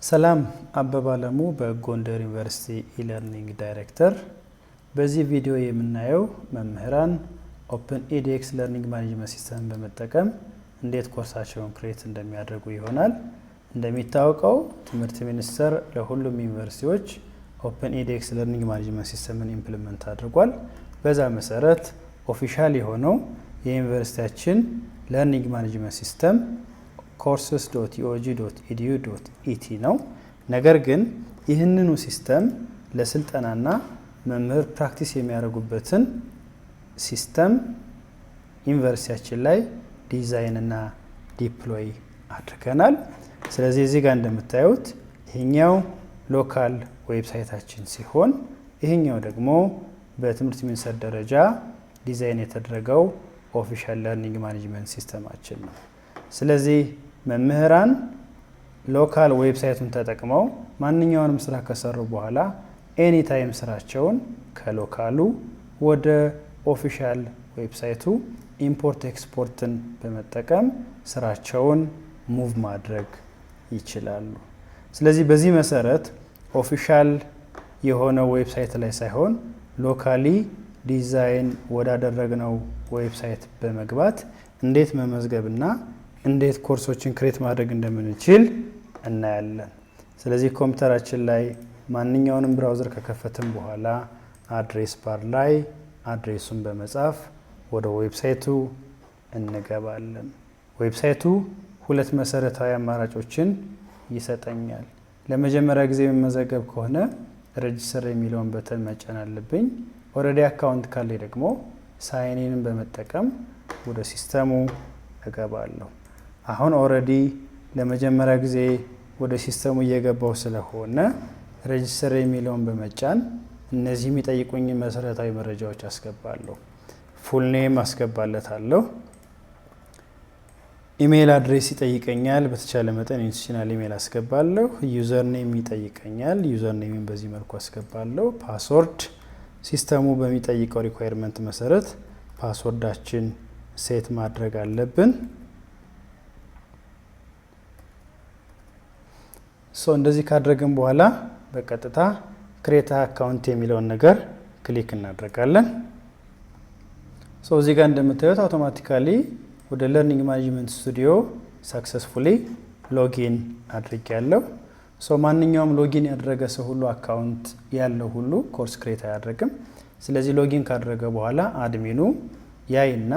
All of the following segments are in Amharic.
ሰላም አበባ አለሙ በጎንደር ዩኒቨርሲቲ ኢለርኒንግ ዳይሬክተር። በዚህ ቪዲዮ የምናየው መምህራን ኦፕን ኢዲኤክስ ለርኒንግ ማኔጅመንት ሲስተም በመጠቀም እንዴት ኮርሳቸውን ክሬት እንደሚያደርጉ ይሆናል። እንደሚታወቀው ትምህርት ሚኒስቴር ለሁሉም ዩኒቨርሲቲዎች ኦፕን ኢዲኤክስ ለርኒንግ ማኔጅመንት ሲስተምን ኢምፕሊመንት አድርጓል። በዛ መሰረት ኦፊሻል የሆነው የዩኒቨርሲቲያችን ለርኒንግ ማኔጅመንት ሲስተም courses.eog.edu.et ነው። ነገር ግን ይህንኑ ሲስተም ለስልጠናና መምህር ፕራክቲስ የሚያደርጉበትን ሲስተም ዩኒቨርሲቲያችን ላይ ዲዛይን እና ዲፕሎይ አድርገናል። ስለዚህ እዚህ ጋር እንደምታዩት ይሄኛው ሎካል ዌብሳይታችን ሲሆን ይሄኛው ደግሞ በትምህርት ሚኒስቴር ደረጃ ዲዛይን የተደረገው ኦፊሻል ለርኒንግ ማኔጅመንት ሲስተማችን ነው። ስለዚህ መምህራን ሎካል ዌብሳይቱን ተጠቅመው ማንኛውንም ስራ ከሰሩ በኋላ ኤኒ ታይም ስራቸውን ከሎካሉ ወደ ኦፊሻል ዌብሳይቱ ኢምፖርት ኤክስፖርትን በመጠቀም ስራቸውን ሙቭ ማድረግ ይችላሉ። ስለዚህ በዚህ መሰረት ኦፊሻል የሆነው ዌብሳይት ላይ ሳይሆን ሎካሊ ዲዛይን ወዳደረግነው ዌብሳይት በመግባት እንዴት መመዝገብና እንዴት ኮርሶችን ክሬት ማድረግ እንደምንችል እናያለን። ስለዚህ ኮምፒውተራችን ላይ ማንኛውንም ብራውዘር ከከፈትን በኋላ አድሬስ ባር ላይ አድሬሱን በመጻፍ ወደ ዌብሳይቱ እንገባለን። ዌብሳይቱ ሁለት መሰረታዊ አማራጮችን ይሰጠኛል። ለመጀመሪያ ጊዜ የመመዘገብ ከሆነ ሬጂስተር የሚለውን በተን መጫን አለብኝ። ኦልሬዲ አካውንት ካለኝ ደግሞ ሳይን በመጠቀም ወደ ሲስተሙ እገባለሁ። አሁን ኦልሬዲ ለመጀመሪያ ጊዜ ወደ ሲስተሙ እየገባው ስለሆነ ሬጂስተር የሚለውን በመጫን እነዚህ የሚጠይቁኝ መሰረታዊ መረጃዎች አስገባለሁ። ፉል ኔም አስገባለታለሁ። ኢሜይል አድሬስ ይጠይቀኛል። በተቻለ መጠን ኢንስቲትዩሽናል ኢሜይል አስገባለሁ። ዩዘር ኔም ይጠይቀኛል። ዩዘር ኔምን በዚህ መልኩ አስገባለሁ። ፓስወርድ ሲስተሙ በሚጠይቀው ሪኳየርመንት መሰረት ፓስወርዳችን ሴት ማድረግ አለብን። እንደዚህ ካደረግን በኋላ በቀጥታ ክሬት አካውንት የሚለውን ነገር ክሊክ እናደርጋለን። እዚህ ጋር እንደምታዩት አውቶማቲካሊ ወደ ለርኒንግ ማኔጅመንት ስቱዲዮ ሰክሰስፉሊ ሎጊን አድርጌያለሁ። ማንኛውም ሎጊን ያደረገ ሰው ሁሉ አካውንት ያለው ሁሉ ኮርስ ክሬት አያደርግም። ስለዚህ ሎጊን ካደረገ በኋላ አድሚኑ ያይና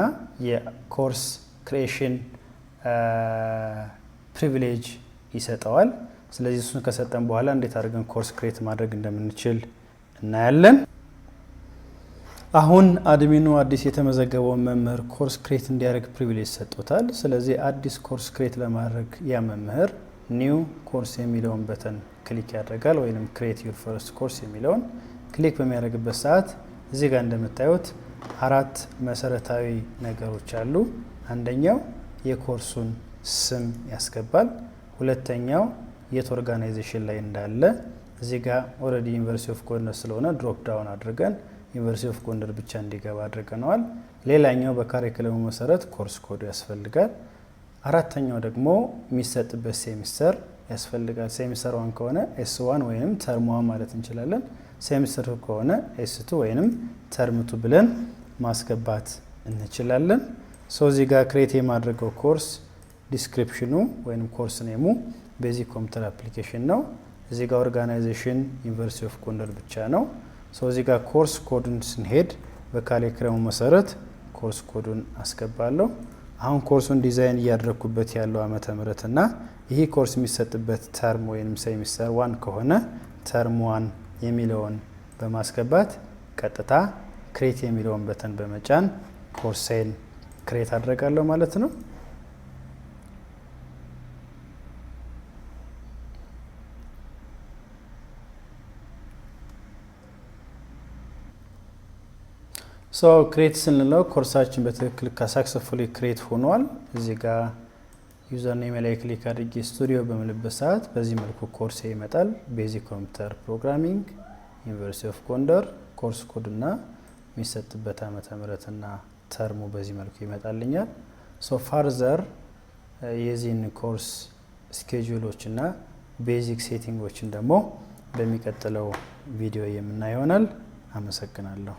የኮርስ ክሪኤሽን ፕሪቪሌጅ ይሰጠዋል። ስለዚህ እሱን ከሰጠን በኋላ እንዴት አድርገን ኮርስ ክሬት ማድረግ እንደምንችል እናያለን። አሁን አድሚኑ አዲስ የተመዘገበውን መምህር ኮርስ ክሬት እንዲያደርግ ፕሪቪሌጅ ሰጥቶታል። ስለዚህ አዲስ ኮርስ ክሬት ለማድረግ ያ መምህር ኒው ኮርስ የሚለውን በተን ክሊክ ያደርጋል። ወይም ክሬት ዩር ፈርስት ኮርስ የሚለውን ክሊክ በሚያደርግበት ሰዓት እዚህ ጋር እንደምታዩት አራት መሰረታዊ ነገሮች አሉ። አንደኛው የኮርሱን ስም ያስገባል። ሁለተኛው የት ኦርጋናይዜሽን ላይ እንዳለ እዚህ ጋር ኦልሬዲ ዩኒቨርሲቲ ኦፍ ጎንደር ስለሆነ ድሮፕ ዳውን አድርገን ዩኒቨርሲቲ ኦፍ ጎንደር ብቻ እንዲገባ አድርገነዋል። ሌላኛው በካሪኩለሙ መሰረት ኮርስ ኮዱ ያስፈልጋል። አራተኛው ደግሞ የሚሰጥበት ሴሚስተር ያስፈልጋል። ሴሚስተር 1 ከሆነ S1 ወይንም ተርም 1 ማለት እንችላለን። ሴሚስተር 2 ከሆነ S2 ወይንም ተርም 2 ብለን ማስገባት እንችላለን። እዚህ ጋር ክሬት የማድረገው ኮርስ ዲስክሪፕሽኑ ወይንም ኮርስ ኔሙ ቤዚክ ኮምፒውተር አፕሊኬሽን ነው። እዚህ ጋር ኦርጋናይዜሽን ዩኒቨርሲቲ ኦፍ ጎንደር ብቻ ነው። እዚህ ጋር ኮርስ ኮዱን ስንሄድ በካሪኩለሙ መሰረት ኮርስ ኮዱን አስገባለሁ። አሁን ኮርሱን ዲዛይን እያደረኩበት ያለው ዓመተ ምህረት እና ይህ ኮርስ የሚሰጥበት ተርም ወይም ሴሚስተር 1 ከሆነ ተርም 1 የሚለውን በማስገባት ቀጥታ ክሬት የሚለውን በተን በመጫን ኮርሴን ክሬት አድርጋለሁ ማለት ነው። ክሬት ስንለው ኮርሳችን በትክክል ሰክሰስፉሊ ክሬት ሆኗል። እዚህ ጋር ዩዘር ኔም ላይ ክሊክ አድርጌ ስቱዲዮ በምልበት ሰዓት በዚህ መልኩ ኮርስ ይመጣል። ቤዚክ ኮምፒውተር ፕሮግራሚንግ ዩኒቨርሲቲ ኦፍ ጎንደር ኮርስ ኮድ እና የሚሰጥበት ዓመተ ምህረትና ተርሙ በዚህ መልኩ ይመጣልኛል። ፋርዘር የዚህን ኮርስ ስኬጁሎች እና ቤዚክ ሴቲንጎችን ደግሞ በሚቀጥለው ቪዲዮ የምናየው ይሆናል። አመሰግናለሁ።